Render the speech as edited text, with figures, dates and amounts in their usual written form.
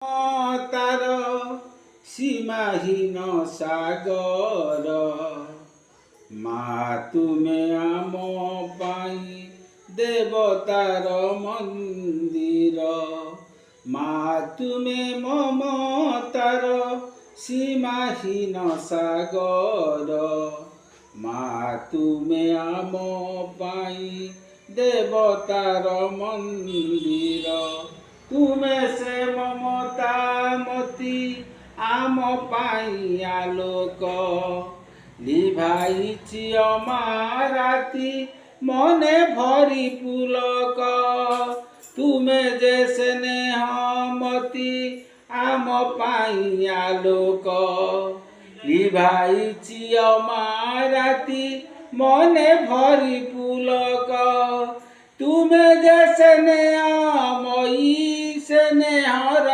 তার সীমাহীন সাগর মা তুমে আম পাই দেবতার মন্দির মা তুমে মমতার সীমাহীন সাগর মা তুমে আম পাই দেবতার মন্দির তুমে সে মমতা মতি আম পাই আলোক লিভাইছি অমারাতি মনে ভরি পুলক তুমে যে স্নেহমতি আম পাই আলোক লিভাইছি অমারাতি মনে ভরি পুলক তুমে যে স্নেহময়ী স্নেহর